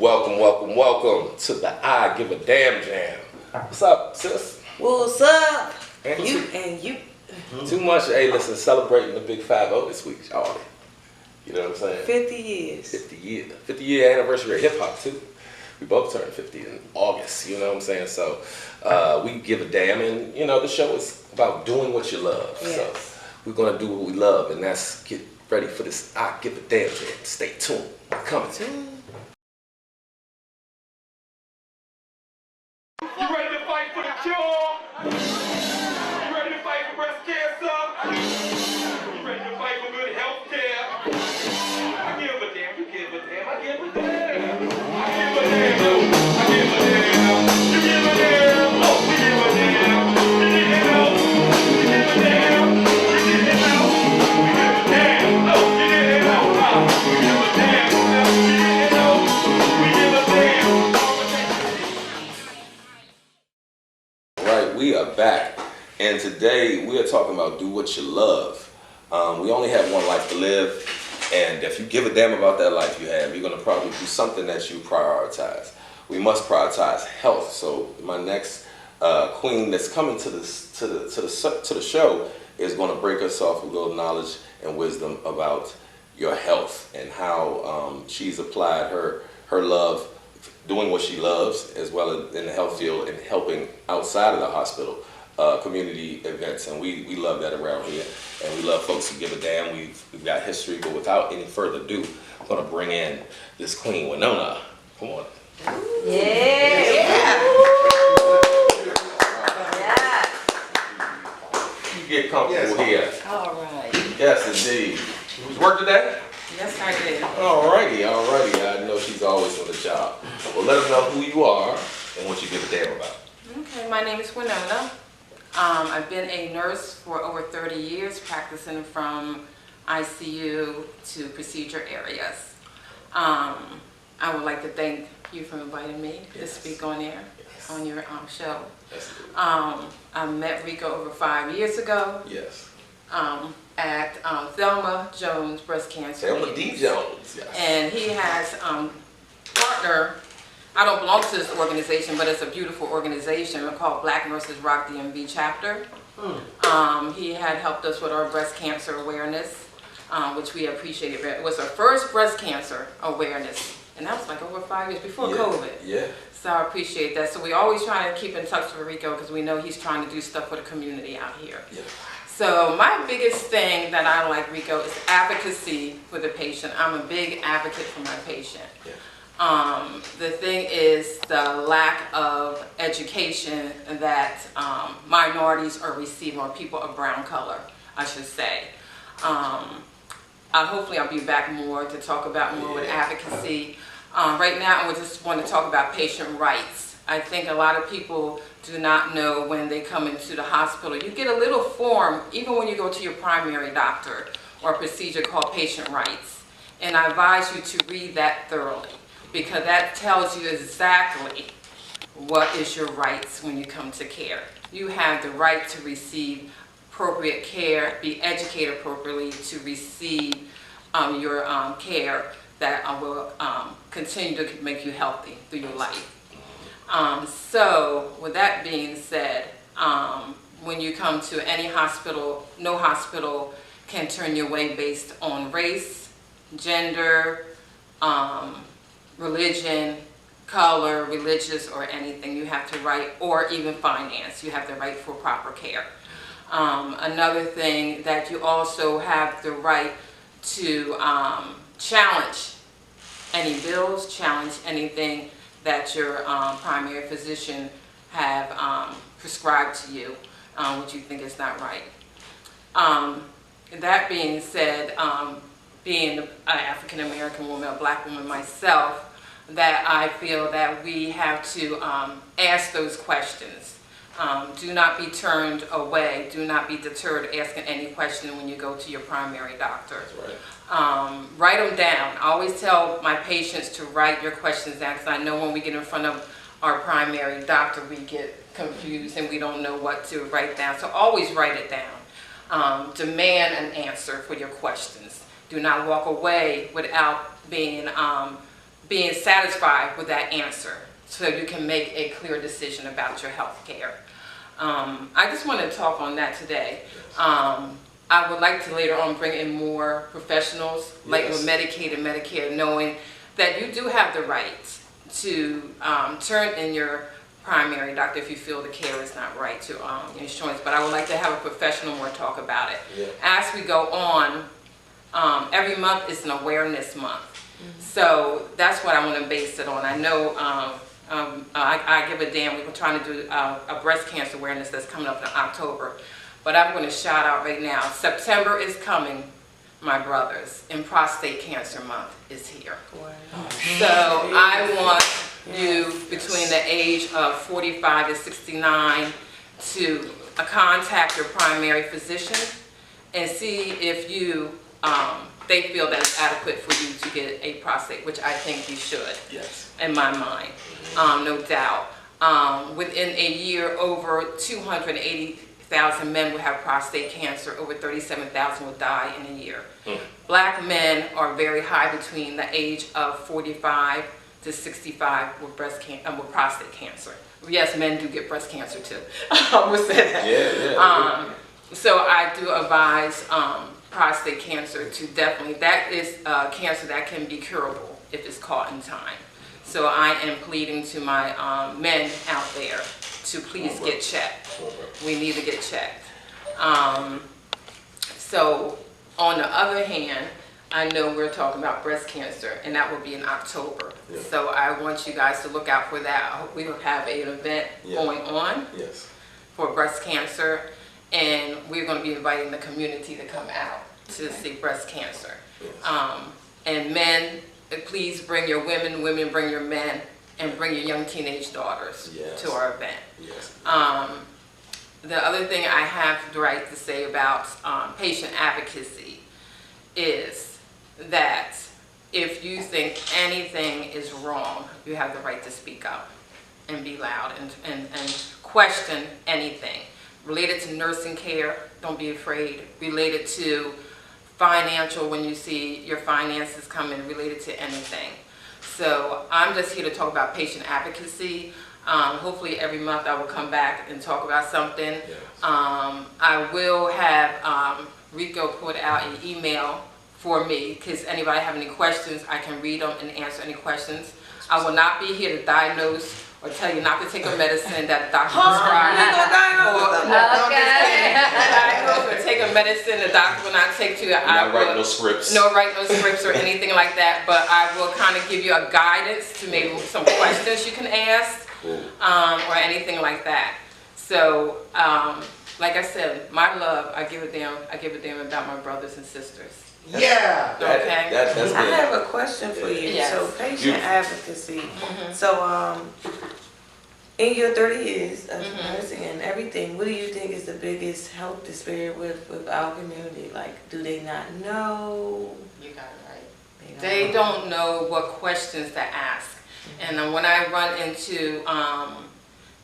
Welcome to the I Give a Damn Jam. What's up, sis? What's up? And you. Too much. Hey, listen, celebrating the big 5-0 this week, y'all. You know what I'm saying? 50 years. 50 year anniversary of hip hop too. We both turned 50 in August. You know what I'm saying? So we give a damn, and you know the show is about doing what you love. Yes. So we're gonna do what we love, and that's get ready for this I Give a Damn Jam. Stay tuned. We're coming. You ready to fight for the cure? You ready to fight for breast cancer? You ready to fight for good health care? I give a damn, you give a damn, I give a damn. I give a damn, I give a damn. You give a damn, oh, we give a damn. You didn't know, you give a damn. You didn't know, we give a damn. No, you didn't know, we give a damn. You didn't know, we give a damn. We are back, and today we are talking about do what you love. We only have one life to live, and if you give a damn about that life you have, you're going to probably do something that you prioritize. We must prioritize health. So my next queen that's coming to the show is going to break us off with a little knowledge and wisdom about your health and how she's applied her love doing what she loves, as well as in the health field and helping outside of the hospital, community events, and we love that around here, and we love folks who give a damn. We've got history, but without any further ado, I'm gonna bring in this queen, Wynona. Come on. Yeah. You get comfortable here. All right. Yes, indeed. Was work today? Yes, I did. Alrighty. I know she's always on the job. Well, let them know who you are and what you give a damn about. Okay, my name is Wenonah. I've been a nurse for over 30 years, practicing from ICU to procedure areas. I would like to thank you for inviting me to speak on there, on your show. I met Rico over 5 years ago. Yes. At Thelma Jones Breast Cancer. Thelma D. Jones, yes. And he has partner. I don't belong to this organization, but it's a beautiful organization called Black Nurses Rock DMV Chapter. He had helped us with our breast cancer awareness, which we appreciated. It was our first breast cancer awareness, and that was like over 5 years before COVID. Yeah. So I appreciate that. So we always try to keep in touch with Rico because we know he's trying to do stuff for the community out here. Yeah. So my biggest thing that I like, Rico, is advocacy for the patient. I'm a big advocate for my patient. Yeah. The thing is the lack of education that minorities are receiving, or people of brown color, I should say. Hopefully I'll be back more to talk about more with advocacy. Right now I just want to talk about patient rights. I think a lot of people do not know when they come into the hospital. You get a little form, even when you go to your primary doctor, or a procedure called patient rights. And I advise you to read that thoroughly, because that tells you exactly what is your rights when you come to care. You have the right to receive appropriate care, be educated appropriately to receive your care that will continue to make you healthy through your life. So with that being said, when you come to any hospital, no hospital can turn you away based on race, gender, religion, color, religious, or anything. You have to right, or even finance. You have the right for proper care. Another thing that you also have the right to challenge any bills, challenge anything that your primary physician have prescribed to you, which you think is not right. That being said, being an African American woman, a black woman myself, that I feel that we have to ask those questions. Do not be turned away. Do not be deterred asking any question when you go to your primary doctor. That's right. Write them down. I always tell my patients to write your questions down, because I know when we get in front of our primary doctor, we get confused and we don't know what to write down. So always write it down. Demand an answer for your questions. Do not walk away without being being satisfied with that answer so you can make a clear decision about your health care. I just want to talk on that today. I would like to later on bring in more professionals, like with Medicaid and Medicare, knowing that you do have the right to turn in your primary doctor if you feel the care is not right to insurance. But I would like to have a professional more talk about it. Yeah. As we go on, every month is an awareness month. So that's what I want to base it on. I know I give a damn. We're trying to do a breast cancer awareness that's coming up in October. But I'm going to shout out right now. September is coming, my brothers, and prostate cancer month is here. Wow. So I want you between the age of 45 to 69 to contact your primary physician and see if you they feel that it's adequate for you to get a prostate, which I think you should. Yes. In my mind, no doubt. Within a year, over 280,000 men will have prostate cancer. Over 37,000 will die in a year. Black men are very high between the age of 45 to 65 with prostate cancer. Yes, men do get breast cancer too. I would say that. Yeah. So I do advise prostate cancer to definitely, that is cancer that can be curable if it's caught in time. So I am pleading to my men out there to please get checked. We need to get checked. So on the other hand, I know we're talking about breast cancer, and that will be in October. Yeah. So I want you guys to look out for that. I hope we will have an event going on for breast cancer, and we're going to be inviting the community to come out to see breast cancer. And men, please bring your women, women bring your men, and bring your young teenage daughters to our event. The other thing I have the right to say about patient advocacy is that if you think anything is wrong, you have the right to speak up and be loud and question anything. Related to nursing care, don't be afraid. Related to financial, when you see your finances coming, related to anything. So I'm just here to talk about patient advocacy. Hopefully every month I will come back and talk about something. I will have Rico put out an email for me, because anybody have any questions, I can read them and answer any questions. I will not be here to diagnose or tell you not to take a medicine that the doctor prescribed. Or take a medicine the doctor will not take to you. Not write no scripts. No write no scripts or anything like that, but I will kind of give you a guidance to maybe some questions you can ask, or anything like that. So, like I said, my love, I give a damn about my brothers and sisters. Yeah. Okay. That's good. I have a question for you. Yes. So patient advocacy. So in your 30 years of nursing and everything, what do you think is the biggest health disparity with our community? Like, do they not know? You got it right. They don't know what questions to ask. And when I run into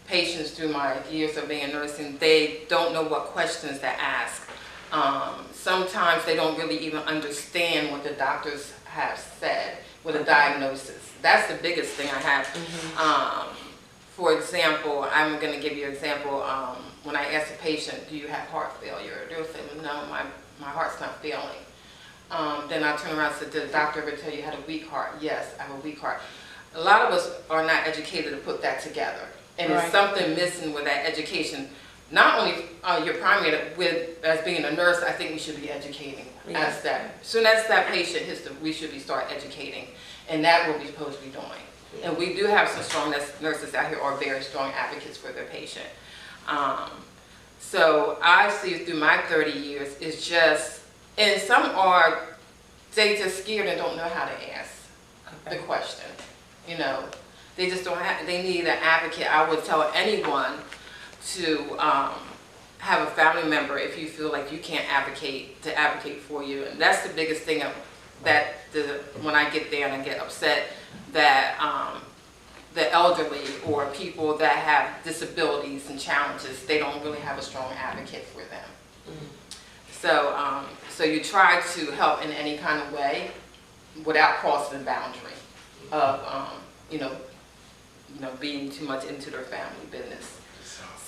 patients through my years of being in nursing, they don't know what questions to ask. Sometimes they don't really even understand what the doctors have said with a diagnosis. That's the biggest thing I have. For example, I'm going to give you an example. When I ask a patient, do you have heart failure? They'll say, no, my heart's not failing. Then I turn around and say, did the doctor ever tell you had a weak heart? Yes, I have a weak heart. A lot of us are not educated to put that together. And there's something missing with that education. Not only your primary, as being a nurse, I think we should be educating. As soon as that patient hits we should be start educating. And that what we're supposed to be doing. And we do have some strong nurses out here who are very strong advocates for their patient. So I see through my 30 years, it's just, and some are, they just scared and don't know how to ask the question. You know, they just don't have, they need an advocate. I would tell anyone to have a family member if you feel like you can't advocate, to advocate for you. And that's the biggest thing when I get there and I get upset that the elderly or people that have disabilities and challenges, they don't really have a strong advocate for them. So you try to help in any kind of way without crossing the boundary. of being too much into their family business.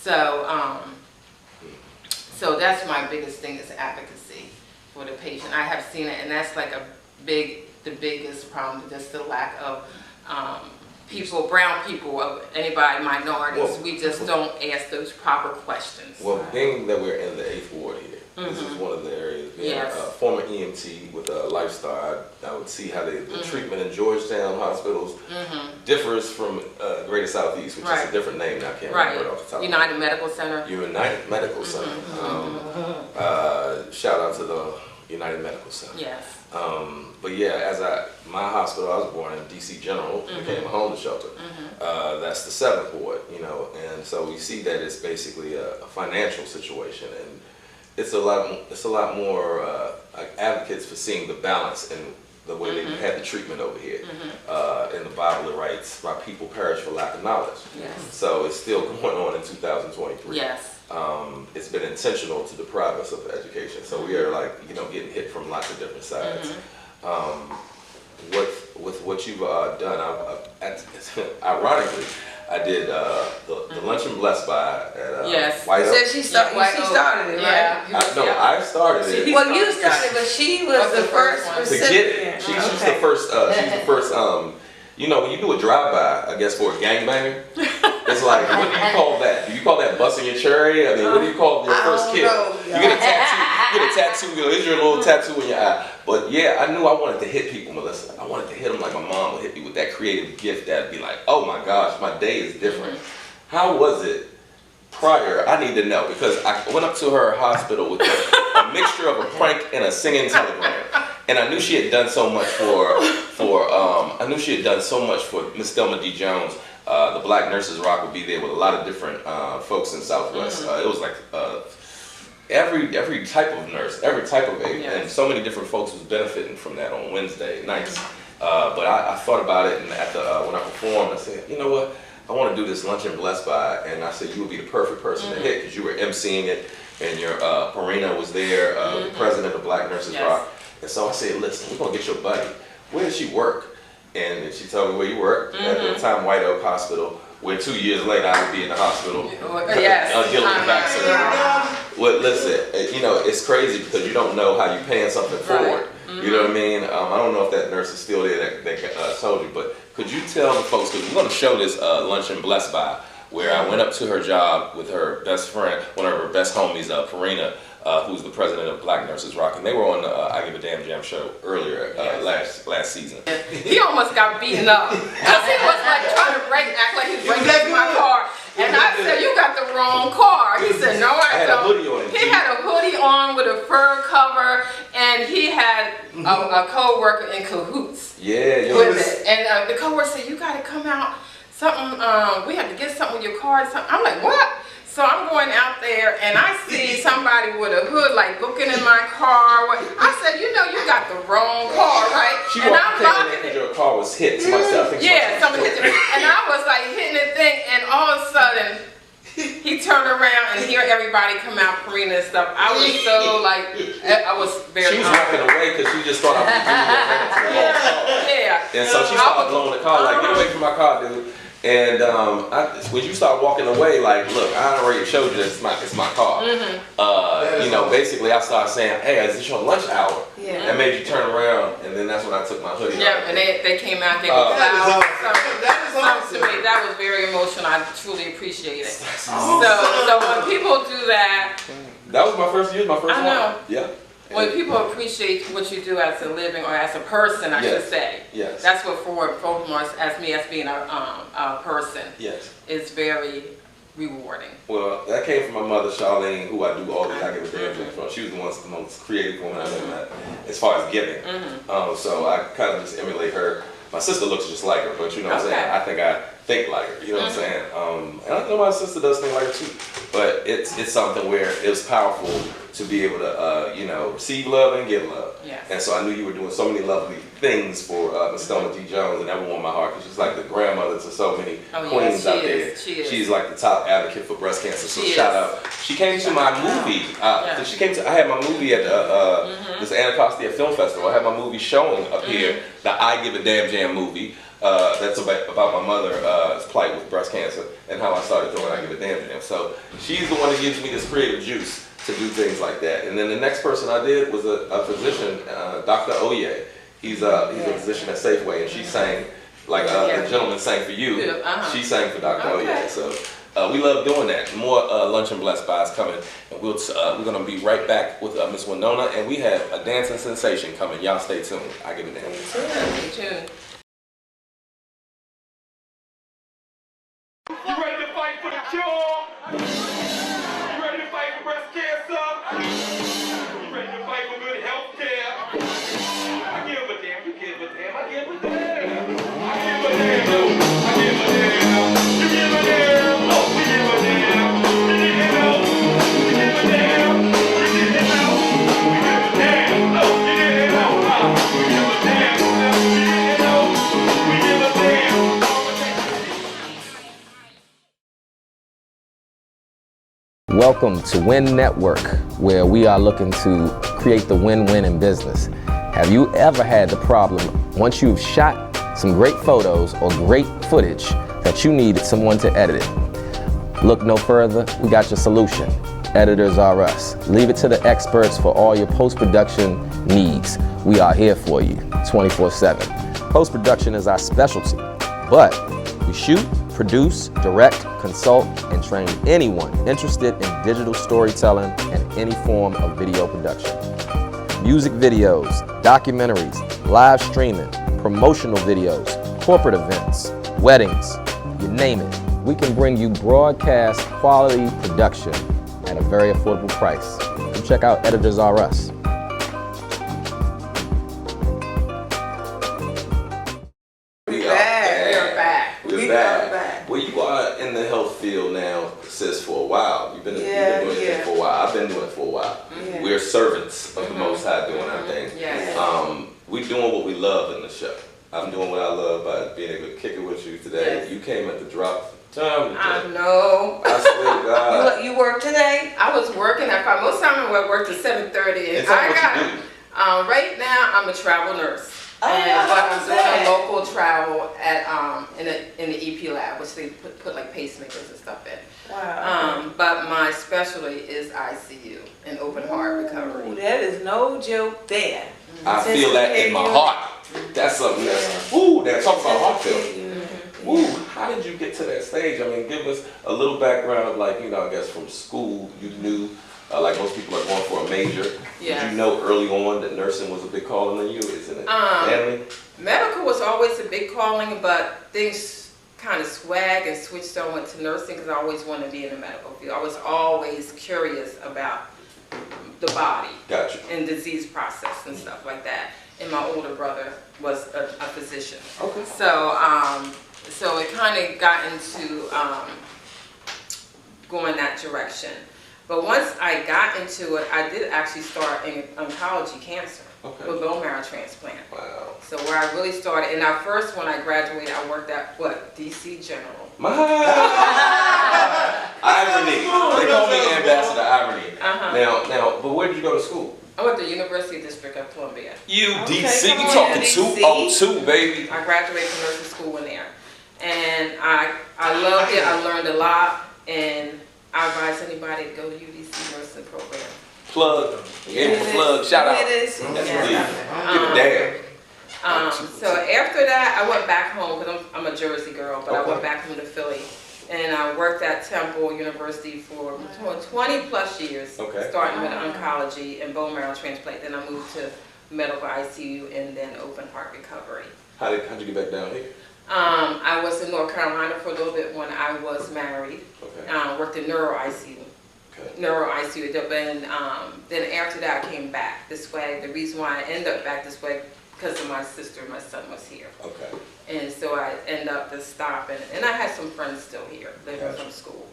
So so that's my biggest thing is advocacy for the patient. I have seen it, and that's like the biggest problem, just the lack of people, brown people, of anybody, minorities. We just don't ask those proper questions. Well, being that we're in the 8th ward here, this is one of the areas. Being a former EMT with a lifestyle, I would see how the treatment in Georgetown hospitals differs from Greater Southeast, which is a different name now. I can't remember it off the top. United Medical Center. United Medical Center. Shout out to the United Medical Center. Yes. But yeah, my hospital, I was born in DC General, became a homeless shelter. That's the 7th ward, and so we see that it's basically a financial situation, and it's a lot more advocates for seeing the balance in the way they had the treatment over here. In the Bible, it writes, "My people perish for lack of knowledge." Yes. So it's still going on in 2023. Yes. It's been intentional to deprive us of education. So we are getting hit from lots of different sides. With what you've done, ironically, I did the Luncheon Blessed by at White Oak. So she started it, right? I started it. Well, you started, but she was the first to get it. She's the first. She's the first. When you do a drive-by, I guess for a gangbanger, it's like, what do you call that? Do you call that busting your cherry? I mean, what do you call your first kill? You get a tattoo. Here's your little tattoo in your eye. But yeah, I knew I wanted to hit people, Melissa. I wanted to hit them like my mom would hit me with that creative gift that'd be like, oh my gosh, my day is different. How was it prior? I need to know, because I went up to her hospital with a mixture of a prank and a singing telegram. And I knew she had done so much for Miss Thelma D. Jones. The Black Nurses Rock would be there with a lot of different folks in Southwest. It was like every type of nurse, every type of aide, and so many different folks was benefiting from that on Wednesday nights. But I thought about it, and when I performed, I said, you know what? I want to do this Luncheon Blessed by, and I said you would be the perfect person to hit, because you were emceeing it, and your Parina was there, the president of Black Nurses Rock. And so I said, listen, we're gonna get your buddy. Where does she work? And she told me where you work, at the time White Oak Hospital, where 2 years later I would be in the hospital dealing with back surgery. Well, listen, it's crazy because you don't know how you're paying something forward. You know what I mean? I don't know if that nurse is still there that told you, but could you tell the folks, because we're going to show this Luncheon Blessed by, where I went up to her job with her best friend, one of her best homies, Parina, who's the president of Black Nurses Rock, and they were on the I Give a Damn Jam show earlier last season. He almost got beaten up because he was like trying to act like he's breaking my car, and I said, "You got the wrong car." He said, "No, I don't." Had a hoodie on. He had a hoodie on with a fur cover, and he had a co-worker in cahoots with it. And the co-worker said, "You got to come out. Something. We have to get something with your car." I'm like, "What?" So I'm going out there and I see somebody with a hood like looking in my car. I said, you got the wrong car, right? She walked in because your car was hit. Somebody hit you. And I was like hitting the thing, and all of a sudden he turned around and hear everybody come out, Parina and stuff. I was so I was very. She was walking away because she just thought I was doing it. And so she started blowing the car like, get away from my car, dude. And when you start walking away, like, look, I already showed you this. It's my car. Basically, I started saying, "Hey, is this your lunch hour?" That made you turn around, and then that's when I took my hoodie off. And they came out. They were flowers. To me, that was very emotional. I truly appreciate it. So when people do that, that was my first year. My first I know. one. Yeah. When people appreciate what you do as a living or as a person, I should say. Yes. That's what foremost, as me as being a person. Yes. Is very rewarding. Well, that came from my mother, Charlene, who I do all these I Give a Damn things from. She was the most creative woman I've ever met as far as giving. So I kind of just emulate her. My sister looks just like her, but you know what I'm saying? I think like her, you know what I'm saying? And I know my sister does think like her too. But it's something where it was powerful to be able to, receive love and give love. Yes. And so I knew you were doing so many lovely things for Miss Thelma D. Jones, and that warmed my heart, because she's like the grandmother to so many queens out there. She's like the top advocate for breast cancer, so shout out. She came to my movie. I had my movie at this Anacostia Film Festival. I had my movie showing up here, the I Give a Damn Jam movie. that's about my mother's plight with breast cancer and how I started doing I Give a Damn Jam. So she's the one that gives me this creative juice to do things like that. And then the next person I did was a physician, Dr. Oye. He's a physician at Safeway, and she sang, like the gentleman sang for you, she sang for Dr. Oye. So we love doing that. More Lunch and Blessed Buys coming, and we're gonna be right back with Miss Wynona, and we have a dancing sensation coming. Y'all stay tuned. I Give a Damn. Stay tuned. You ready to fight for the cure? You ready to fight for breast cancer? You ready to fight for good health care? I give a damn, you give a damn, I give a damn. I give a damn, I give a damn. You give a damn, oh, we give a damn. You didn't know, you give a damn. You didn't know, we give a damn. No, you didn't know, we give a damn. You didn't know, we give a damn. Welcome to Win Network, where we are looking to create the win-win in business. Have you ever had the problem, once you've shot some great photos or great footage, that you needed someone to edit it? Look no further, we got your solution. Editors Are Us. Leave it to the experts for all your post-production needs. We are here for you 24/7. Post-production is our specialty, but we shoot, produce, direct, consult, and train anyone interested in digital storytelling and any form of video production. Music videos, documentaries, live streaming, promotional videos, corporate events, weddings, you name it. We can bring you broadcast quality production at a very affordable price. Come check out Editors Are Us. We're back. Well, you are in the health field now, sis, for a while. You've been doing it for a while. I've been doing it for a while. Yeah. We're servants of the Most High doing our thing. Yes. We're doing what we love in the show. I'm doing what I love by being able to kick it with you today. Yes. You came at the drop time. I know. I swear to God. You work today? I was working at 5. Most time I worked at 7:30. And tell me what you do. Right now I'm a travel nurse. Oh, But I'm doing okay. a local travel at in the EP lab, which they put like pacemakers and stuff in. Wow. But my specialty is ICU and open heart recovery. Ooh, that is no joke there. I feel that in my heart. That's something that's, ooh, that talk about heart failure. Ooh, how did you get to that stage? I mean, give us a little background of, like, you know, I guess from school, you knew, like most people are going for a major. Yes. Did you know early on that nursing was a big calling on you, isn't it? Family? Medical was always a big calling, but things kind of swagged and switched on went to nursing because I always wanted to be in the medical field. I was always curious about the body. Gotcha. And disease process and stuff like that. And my older brother was a physician. Okay. So it kind of got into going that direction. But once I got into it, I did actually start in oncology cancer with bone marrow transplant. Wow. So where I really started, and at first when I graduated, I worked at DC General. Irony. They call me Ambassador Irony. Now, but where did you go to school? I went to the University District of Columbia. UDC, come we on, talking DC. 202, baby. I graduated from nursing school in there. And I loved it, I learned a lot, and I advise anybody to go to UDC nursing program. Plug. Plug. Shout out. That's Give a damn. So after that, I went back home, because I'm a Jersey girl, but I went back home to Philly. And I worked at Temple University for 20 plus years, starting with oncology and bone marrow transplant. Then I moved to medical ICU and then open heart recovery. How'd you get back down here? I was in North Carolina for a little bit when I was married. Worked in neuro ICU. Neuro ICU. Then after that, I came back this way. The reason why I ended up back this way because of my sister and my son was here. And so I ended up just stopping. And I had some friends still here, living from school.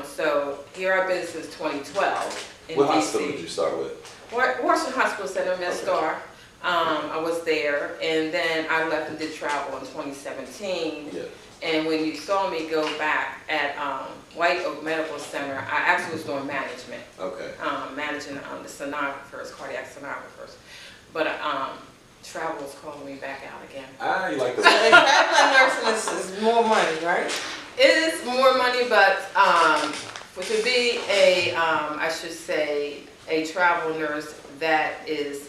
So here I've been since 2012 in What DC. hospital did you start with? Washington Hospital Center, MedStar. I was there, and then I left and did travel in 2017. And when you saw me go back at White Oak Medical Center, I actually was doing management. Managing the sonographers, cardiac sonographers. But Travel is calling me back out again. You like So the traveling nursing is more money, right? It is more money, but to be a, I should say, a travel nurse, that is,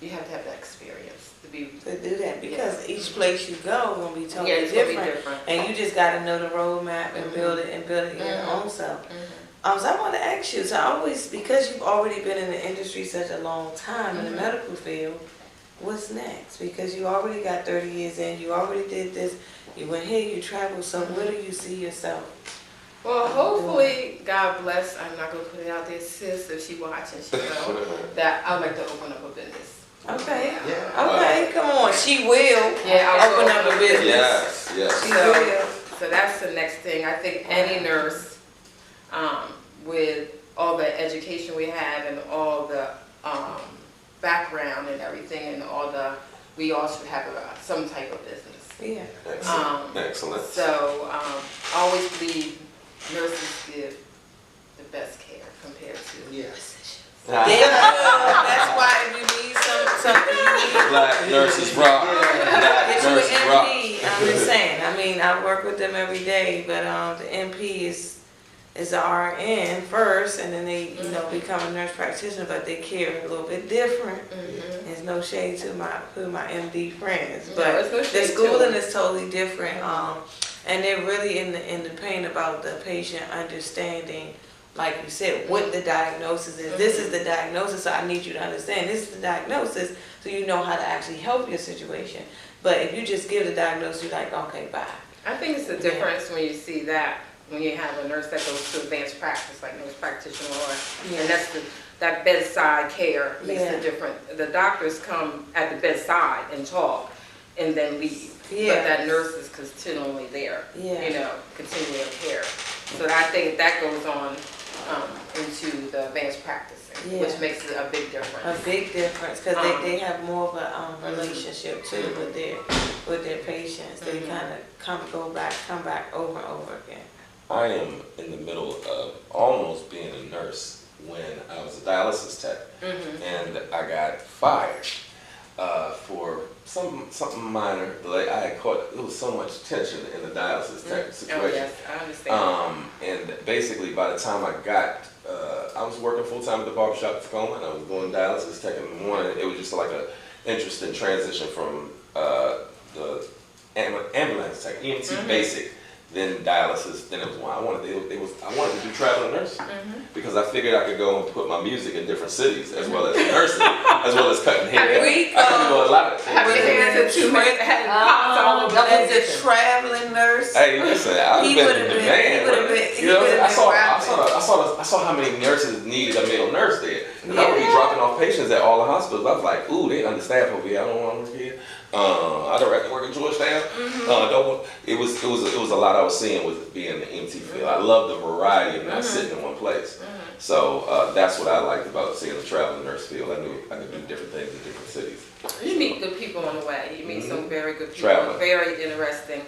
you have to have that experience to be. To do that, because each place you go is gonna be totally Yeah, it's gonna be different. different. And you just gotta know the roadmap and build it in your own self. So I want to ask you, because you've already been in the industry such a long time in the medical field, what's next? Because you already got 30 years in, you already did this, you went here, you traveled, so where do you see yourself? Well, hopefully, God bless, I'm not gonna put it out there, sis, if she watching, she know that I'd like to open up a business. Okay. Yeah. Okay, come on, she will I'll open up a business. Yes, yes. She will. So that's the next thing. I think any nurse, with all the education we have and all the background and everything and we all should have some type of business. Yeah. Excellent. So I always believe nurses give the best care compared to physicians. That's why if you need something you need. Black nurses rock. Black Get you nurses an rock. MP. I'm just saying. I mean, I work with them every day, but the MP is the RN first, and then they become a nurse practitioner, but they care a little bit different. There's no shade to my MD friends, but no the shade schooling to is totally different. And they're really in the pain about the patient understanding, like you said, what the diagnosis is. This is the diagnosis, so I need you to understand this is the diagnosis, so you know how to actually help your situation. But if you just give the diagnosis, you're like, okay, bye. I think it's the difference when you see that, when you have a nurse that goes to advanced practice, like nurse practitioner, and that's that bedside care makes the difference. The doctors come at the bedside and talk, and then leave. But that nurse is continually there, continuing care. So I think that goes on into the advanced practicing, which makes it a big difference. A big difference, because they have more of a relationship too with their patients. They kind of come back over and over again. I am in the middle of almost being a nurse when I was a dialysis tech, and I got fired for something minor. Like I had caught, there was so much tension in the dialysis tech situation. Oh yes, I understand. And basically, by the time I was working full time at the barbershop in Tacoma, and I was doing dialysis tech in the morning. It was just like a interesting transition from the ambulance tech, EMT basic. Then dialysis. Then it was one I wanted to do traveling nursing because I figured I could go and put my music in different cities as well as nursing, as well as cutting hair. I could do a lot of things. As a traveling nurse. Hey, listen, I've been in the van. I saw how many nurses needed a male nurse there. And I would be dropping off patients at all the hospitals. I was like, ooh, they understand over here. I don't want to work here. I'd rather work in Georgetown. It was a lot I was seeing with being in the EMT field. I love the variety of not sitting in one place. So that's what I liked about seeing the traveling nurse field. I knew I could do different things in different cities. You meet good people on the way. You meet some very good people, very interesting.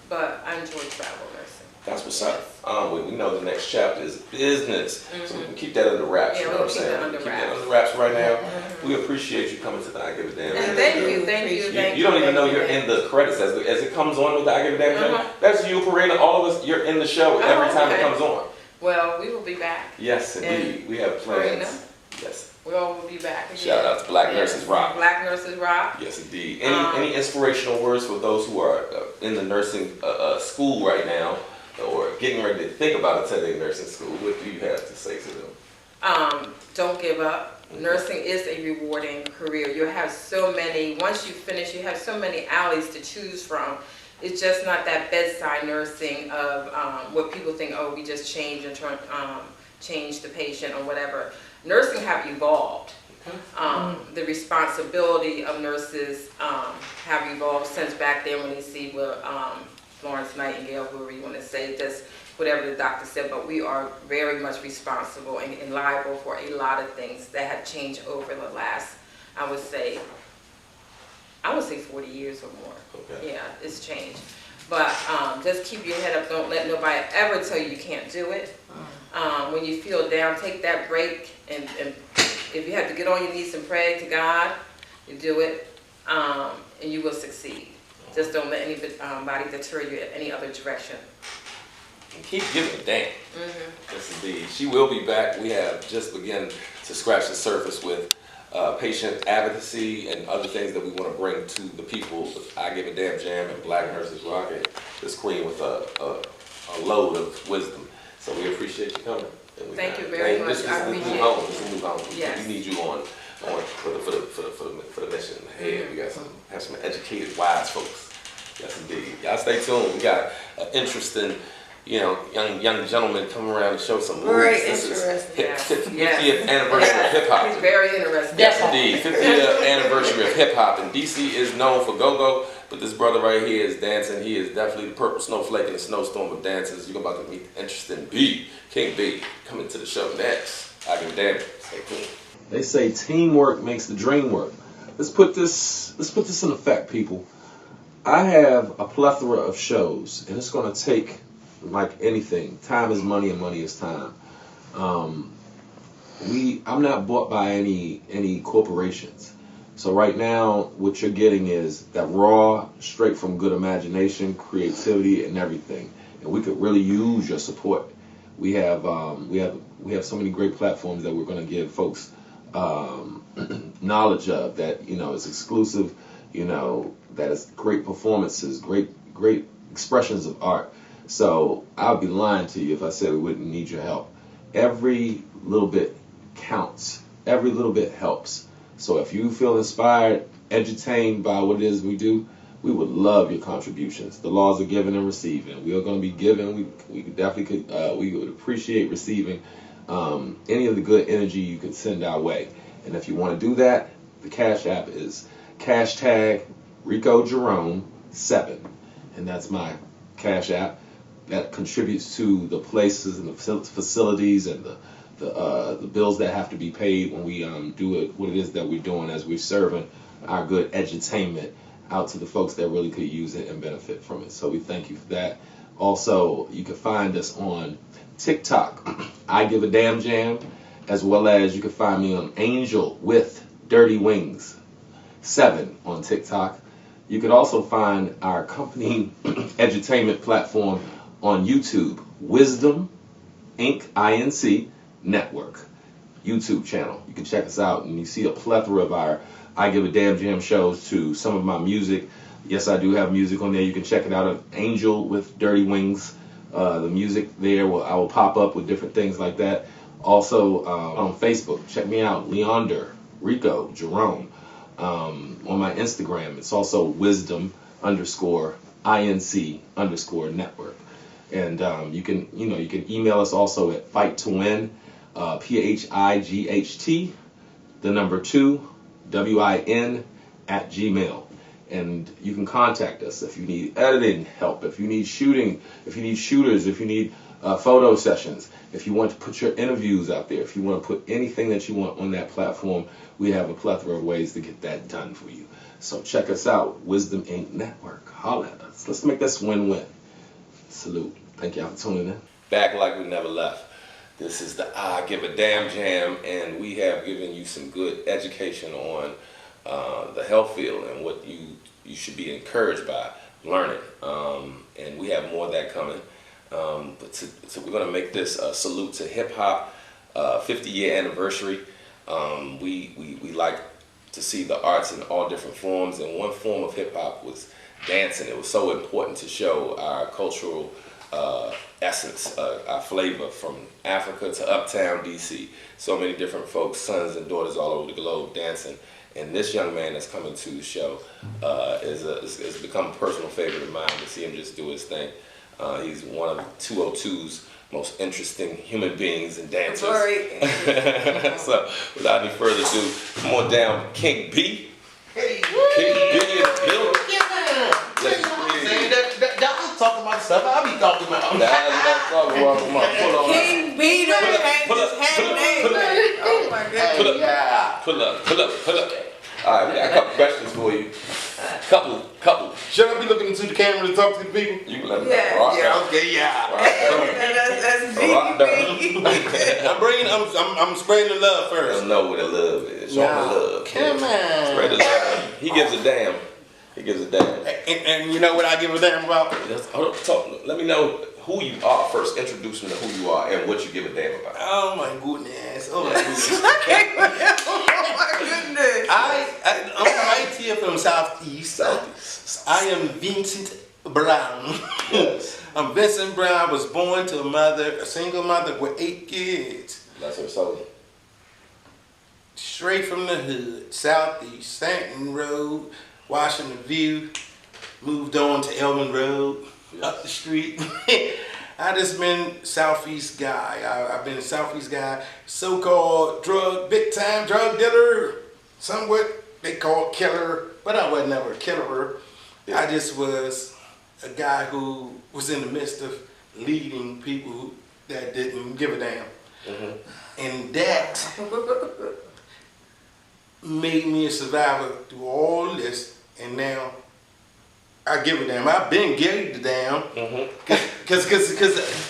But I enjoy travel nursing. That's what's up. We know the next chapter is business, so we can keep that under wraps. Yeah, You know what I'm saying? Keep that under wraps right now. We appreciate you coming to the I Give a Damn. And thank you. You don't even know you're in the credits as it comes on with the I Give a Damn. That's you, Parina. All of us, you're in the show every time it comes on. Well, we will be back. Yes, indeed. We have plans. Parina, yes. we all will be back again. Shout out to Black Nurses Rock. Black Nurses Rock. Yes, indeed. Any inspirational words for those who are in the nursing school right now, or getting ready to think about attending nursing school? What do you have to say to them? Don't give up. Nursing is a rewarding career. You have so many, once you finish, you have so many alleys to choose from. It's just not that bedside nursing of what people think, oh, we just change and change the patient or whatever. Nursing have evolved. The responsibility of nurses have evolved since back then when they see Florence Nightingale, whoever you want to say, just whatever the doctor said, but we are very much responsible and liable for a lot of things that have changed over the last, I would say 40 years or more. Okay. Yeah, it's changed. But just keep your head up. Don't let nobody ever tell you you can't do it. When you feel down, take that break and If you have to get on your knees and pray to God, you do it, and you will succeed. Just don't let anybody deter you in any other direction. And keep giving a damn. Yes, indeed. She will be back. We have just begun to scratch the surface with patient advocacy and other things that we want to bring to the people with I Give a Damn Jam and Black Nurses Rockin'. This queen with a load of wisdom. So we appreciate you coming. Thank you very much. I appreciate it. This is a new home. Yes. We need you on for the mission ahead. We got some educated, wise folks. Yes, indeed. Y'all stay tuned. We got an interesting, young gentleman coming around to show some moves. Very This is interesting. 50th anniversary of hip hop. He's very interesting. Yes, indeed. 50th anniversary of hip hop, and DC is known for go-go, but this brother right here is dancing. He is definitely the purple snowflake in the snowstorm of dancers. You're about to meet the interesting Beev, King Beev, coming to the show next. I Give a Damn. Stay tuned. They say teamwork makes the dream work. Let's put this in effect, people. I have a plethora of shows, and it's going to take, like anything, time is money and money is time. I'm not bought by any corporations. So right now, what you're getting is that raw, straight from good imagination, creativity, and everything. And we could really use your support. We have so many great platforms that we're going to give folks knowledge of that is exclusive. That is great performances, great expressions of art. So I would be lying to you if I said we wouldn't need your help. Every little bit counts. Every little bit helps. So if you feel inspired, edutained by what it is we do, we would love your contributions. The laws of giving and receiving. We are going to be giving. We definitely could. We would appreciate receiving any of the good energy you could send our way. And if you want to do that, the Cash App is #Rico Jerome 7, and that's my Cash App. That contributes to the places and the facilities and the bills that have to be paid when we do what it is that we're doing as we're serving our good edutainment out to the folks that really could use it and benefit from it. So we thank you for that. Also, you can find us on TikTok, I Give a Damn Jam, as well as you can find me on Angel with Dirty Wings 7 on TikTok. You could also find our company edutainment platform on YouTube, Wisdom Inc. Network YouTube channel. You can check us out, and you see a plethora of our I Give a Damn Jam shows, to some of my music. Yes, I do have music on there. You can check it out at Angel with Dirty Wings. The music there, I will pop up with different things like that. Also on Facebook, check me out, Leander Rico Jerome. On my Instagram, it's also Wisdom _INC_ network. And you can email us also at Fight to Win, PHIGHT, 2 WIN @gmail. And you can contact us if you need editing help, if you need shooting, if you need shooters, if you need photo sessions, if you want to put your interviews out there, if you want to put anything that you want on that platform, we have a plethora of ways to get that done for you. So check us out, Wisdom Inc. Network. Holla at us. Let's make this win-win. Salute. Thank y'all for tuning in. Back like we never left. This is the I Give a Damn Jam, and we have given you some good education on the health field and what you should be encouraged by learning. And we have more of that coming. So we're going to make this a salute to hip hop 50-year anniversary. We like to see the arts in all different forms, and one form of hip hop was dancing. It was so important to show our cultural essence, our flavor from Africa to uptown DC. So many different folks, sons and daughters all over the globe dancing. And this young man that's coming to the show has become a personal favorite of mine to see him just do his thing. He's one of 202's most interesting human beings and dancers. So without any further ado, come on down, King B. Hey, King B in the building. yeah. Y'all just talking about stuff I be talking about. Pull up. King Beev changed his name. Oh my God. Pull up. All right, we got a couple questions for you. Couple. Should I be looking into the camera to talk to the people? You can let me Yeah. rock Yeah, down. okay, yeah. That's Rock down. I'm spreading the love I first. don't know what the love is. Show Yeah. the love. Come on. Spread the love. He gives a damn. He gives a damn. And you know what I give a damn about? Hold up, talk. Let me know who you are first. Introduce me to who you are and what you give a damn about. Oh my goodness. Oh my goodness. Oh my goodness. I'm right here from Southeast. I am Vincent Brown. Yes. I'm Vincent Brown. I was born to a single mother with 8 kids. That's her soul. Straight from the hood, Southeast, Stanton Road, Washington View. Moved on to Elman Road, up the street. I just been Southeast guy. I've been a Southeast guy, so-called big time drug dealer. Somewhat they call killer, but I was never a killer. I just was a guy who was in the midst of leading people that didn't give a damn. And that made me a survivor through all this, and now I give a damn. I've been gave the damn, because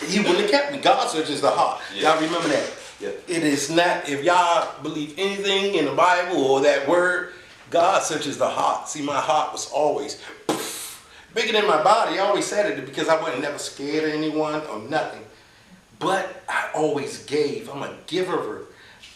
he wouldn't have kept me. God searches the heart. Yeah. Y'all remember that? Yeah. It is not, if y'all believe anything in the Bible or that word, God searches the heart. See, my heart was always bigger than my body. I always said it because I wasn't never scared of anyone or nothing. But I always gave. I'm a giver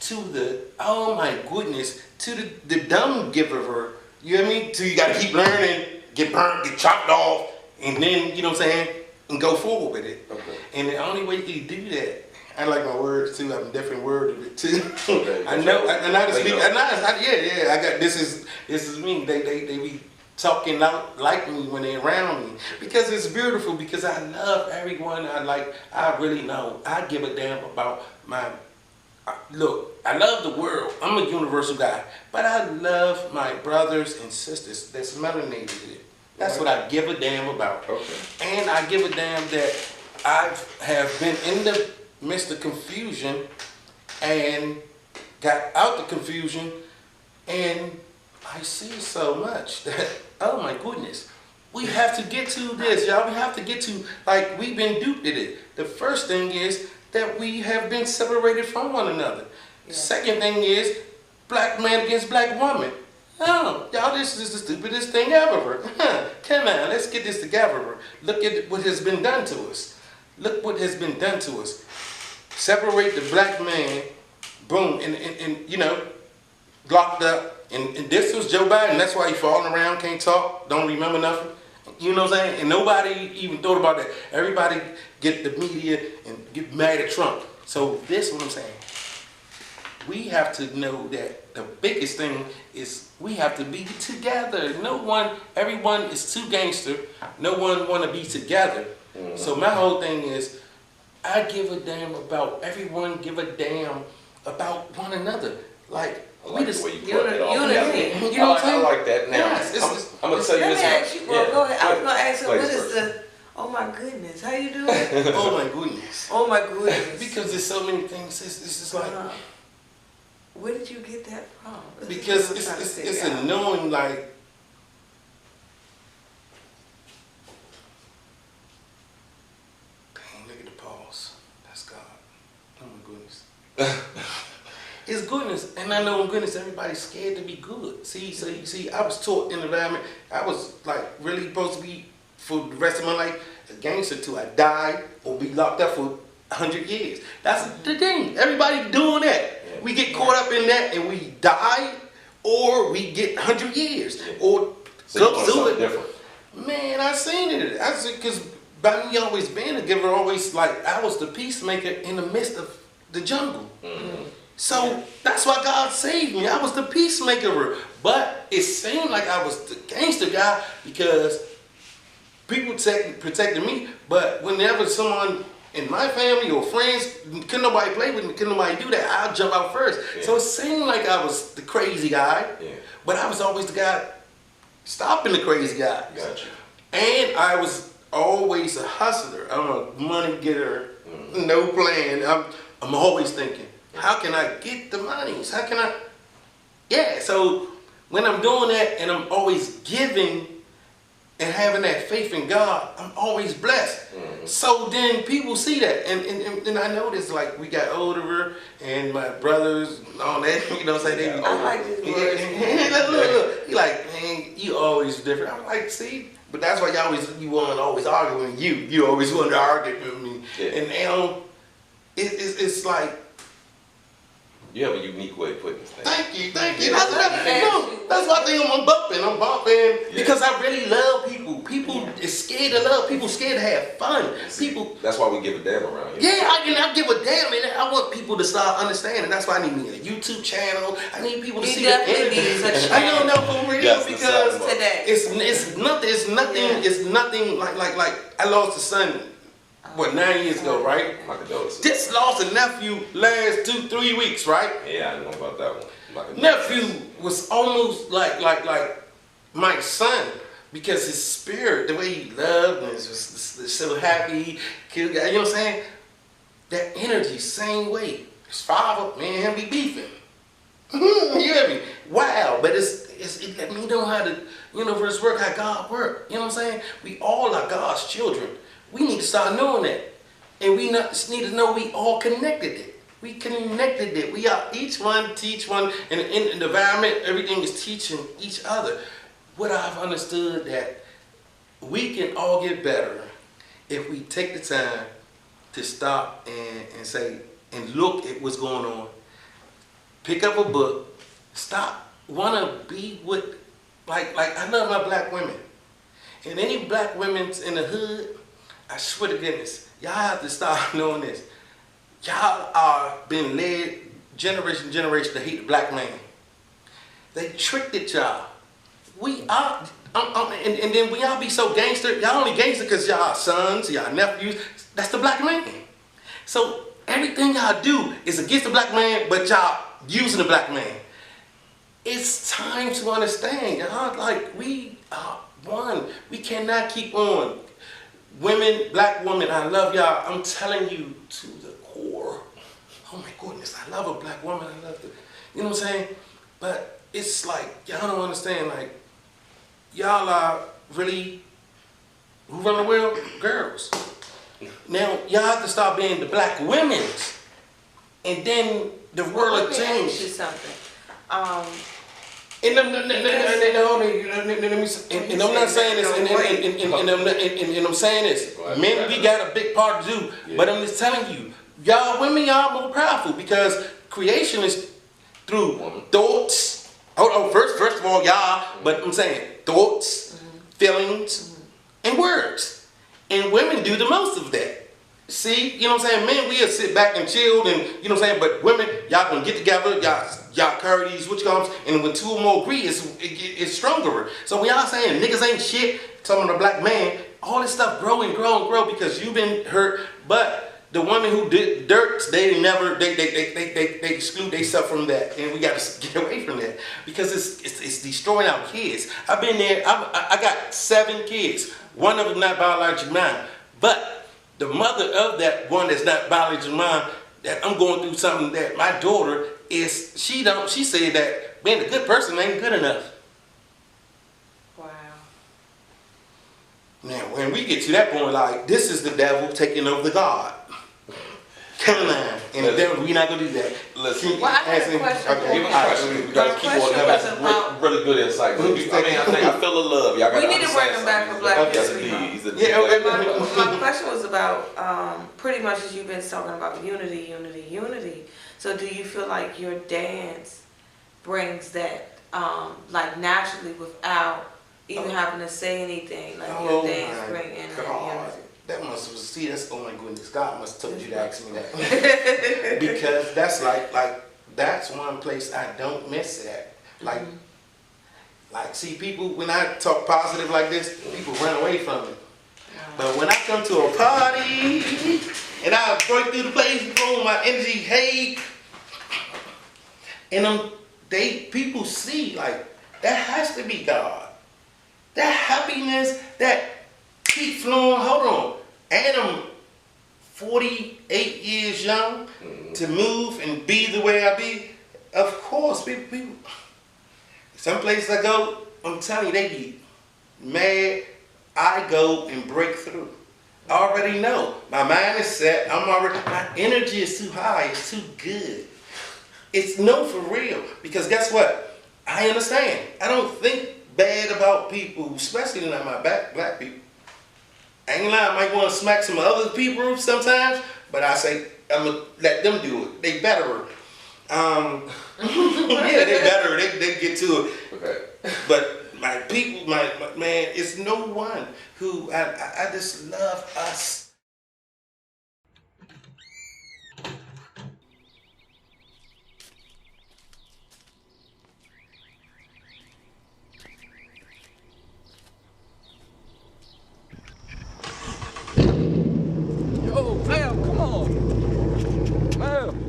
to the, oh my goodness, to the dumb giver. You know what I mean? So you got to keep learning, get burnt, get chopped off, and then, you know what I'm saying, and go forward with it. Okay. And the only way you do that, I like my words too. I'm a different word of it too. Okay. I know, and I speak. Know. Yeah. I got this is me. They be talking out like me when they around me because it's beautiful. Because I love everyone. I really know. I give a damn about my. Look, I love the world. I'm a universal guy, but I love my brothers and sisters that's melanated. That's what I give a damn about. Okay. And I give a damn that I have been in the midst of confusion and got out the confusion, and I see so much that, oh my goodness, we have to get to this, y'all. We have to get to, like, we've been duped at it. The first thing is that we have been separated from one another. The second thing is black man against black woman. Oh, y'all, this is the stupidest thing ever. Come on, let's get this together. Look at what has been done to us. Look what has been done to us. Separate the black man, boom, and you know, locked up. And this was Joe Biden. That's why he falling around, can't talk, don't remember nothing. You know what I'm saying? And nobody even thought about that. Everybody get the media and get mad at Trump. So this is what I'm saying. We have to know that the biggest thing is we have to be together. Everyone is too gangster. No one want to be together. So my whole thing is, I give a damn about everyone. Give a damn about one another. Like we just unity. You know what I'm saying? I like that. Now, Yes, I'm gonna tell you Let this. me ask you, well, go ahead. I was going to ask you, what Please, is first. the, oh my goodness, how you do it? Oh my goodness. Oh my goodness. Because there's so many things. It's just like Where did you get that from? because That's what I'm trying to it's figure a out. knowing like. Dang, look at the pause. That's God. Oh my goodness. It's goodness, and I know in goodness everybody's scared to be good. See, I was taught in the environment. I was like really supposed to be for the rest of my life a gangster till I die or be locked up for 100 years. That's the thing. Everybody doing that. We get caught up in that and we die, or we get 100 years, or So you go want through something it. different. Man, I seen it. I said because by me always being a giver, always like I was the peacemaker in the midst of the jungle. So that's why God saved me. I was the peacemaker. But it seemed like I was the gangster guy because people protected me. But whenever someone in my family or friends, couldn't nobody play with me, couldn't nobody do that, I'll jump out first. Yeah. So it seemed like I was the crazy guy. Yeah. But I was always the guy stopping the crazy guy. Gotcha. And I was always a hustler. I'm a money getter, no plan. I'm always thinking, how can I get the monies? How can I? Yeah, so when I'm doing that and I'm always giving and having that faith in God, I'm always blessed. So then people see that, and I notice like we got older, and my brothers and all that, you know what I'm saying? I like this word. Look, he like, man, you always different. I'm like, see, but that's why you want to always argue with you always want to argue with me, and now it's like. You have a unique way of putting this thing. Thank you. That's why I think I'm bumping because I really love people. People is scared to love. People scared to have fun. People. That's why we give a damn around here. Yeah, I give a damn, and I want people to start understanding. That's why I need me a YouTube channel. I need people to see the energy. I don't know for real because today it's nothing like I lost a son. What, 9 years ago, right? My condolences. Just lost a nephew last 2-3 weeks, right? Yeah, I know about that one. My condolences. Nephew was almost like my son because his spirit, the way he loved and was so happy, you know what I'm saying? That energy, same way. His father, me and him be beefing. You hear me? Wow, but it let me know how the universe work, how God work. You know what I'm saying? We all are God's children. We need to start knowing that. And we just need to know we all connected it. We connected it. We are each one teach one. And in the environment, everything is teaching each other. What I've understood that we can all get better if we take the time to stop and say, and look at what's going on. Pick up a book. Stop. Want to be with, like I love my black women. And any black women in the hood, I swear to goodness, y'all have to start knowing this. Y'all are being led generation to generation to hate the black man. They tricked it, y'all. We are, and then we all be so gangster. Y'all only gangster because y'all sons, y'all nephews. That's the black man. So everything y'all do is against the black man, but y'all using the black man. It's time to understand, y'all. Like, we are one. We cannot keep on. Women, black women, I love y'all. I'm telling you to the core. Oh my goodness, I love a black woman. I love the, you know what I'm saying? But it's like, y'all don't understand, like, y'all are really, who run the world? Girls. Now, y'all have to stop being the black women's. And then the world will change. Something. And I'm not saying this, and I'm saying this. Men, we got a big part to do, but I'm just telling you, y'all women, y'all more powerful because creation is through thoughts. First of all, y'all, but I'm saying thoughts, feelings, and words. And women do the most of that. See, you know what I'm saying? Men, we'll sit back and chill, and you know what I'm saying? But women, y'all gonna get together, y'all carry these switch comes, and when two or more agree, it's stronger. So when y'all saying niggas ain't shit, talking about a black man, all this stuff grow and grow and grow because you've been hurt. But the women who did dirt, they exclude themselves from that, and we got to get away from that because it's destroying our kids. I've been there. I got 7 kids. One of them not biologically mine, but the mother of that one that's not biologically mine, that I'm going through something that my daughter is, she said that being a good person ain't good enough. Wow. Now, when we get to that point, like, this is the devil taking over the God. Come on. And the devil, we're not going to do that. Listen. Well, I got a question. Okay, give me a question. We got to keep on having really good insight. I feel the love. Y'all we need to bring him back for Black History Month. My question was about, pretty much as you've been talking about unity. So do you feel like your dance brings that, like, naturally without even having to say anything? Like, your dance brings in that unity? That must have, see, that's, oh my goodness, God must have told you to ask me that. Because that's like, that's one place I don't miss at. Like, see, people, when I talk positive like this, people run away from it. But when I come to a party, and I break through the place, boom, my energy, hey, and people see, like, that has to be God. That happiness, that keep flowing, hold on. And I'm 48 years young to move and be the way I be. Of course, people Some places I go, I'm telling you, they be mad. I go and break through. I already know. My mind is set. My energy is too high. It's too good. It's no for real. Because guess what? I understand. I don't think bad about people, especially not my black people. I ain't lying. I might want to smack some other people sometimes, but I say, I'm going to let them do it. They better. Yeah, they better. They get to it. Okay. But my people, my man, it's no one who I just love us. Yo, fam, come on. Fam.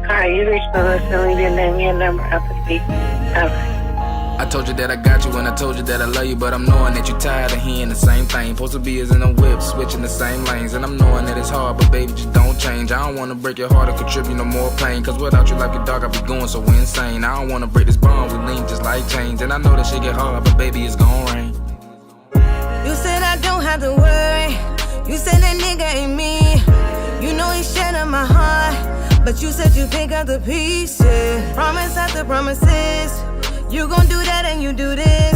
Hi, you reached the listener. You didn't name me a number. Advocacy. I told you that I got you and I told you that I love you, but I'm knowing that you tired of hearing the same thing. Supposed to be is in a whip, switching the same lanes, and I'm knowing that it's hard, but baby, just don't change. I don't wanna break your heart or contribute no more pain, cause without you like a dog, I'll be going so insane. I don't wanna break this bond, we lean just like chains, and I know that shit get hard, but baby, it's gon' rain. You said I don't have to worry. You said that nigga ain't me. You know he shattered my heart, but you said you pick up the pieces. Promise after promises. You gon' do that and you do this.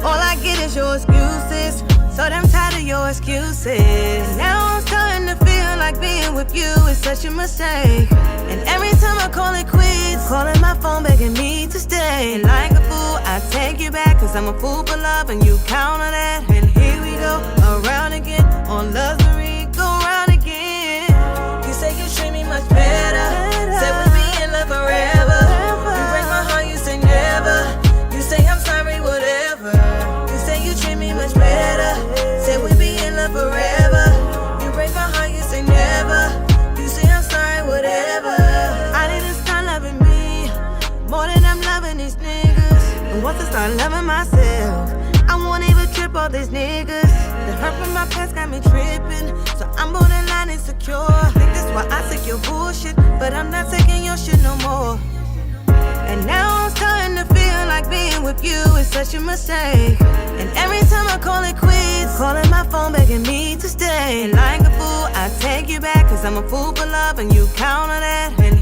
All I get is your excuses. So damn tired of your excuses. Now I'm starting to feel like being with you is such a mistake. And every time I call it quits, calling my phone begging me to stay. Like a fool, I take you back, cause I'm a fool for love and you count on that. And here we go, around again, on love's merry-go round again. You say you treat me much better, say we'll be in love forever. You break my heart, you say never. You say I'm sorry, whatever. You say you treat me much better, say we'll be in love forever. You break my heart, you say never. You say I'm sorry, whatever. I need to start loving me more than I'm loving these niggas. And once I start loving myself, I won't even trip all these niggas. The hurt from my past got me tripping, so I'm borderline insecure. Think that's why I take your bullshit, but I'm not taking your shit no more. And now I'm starting to feel like being with you is such a mistake. And every time I call it quits, calling my phone begging me to stay. Like a fool, I take you back, cause I'm a fool for love and you count on that. And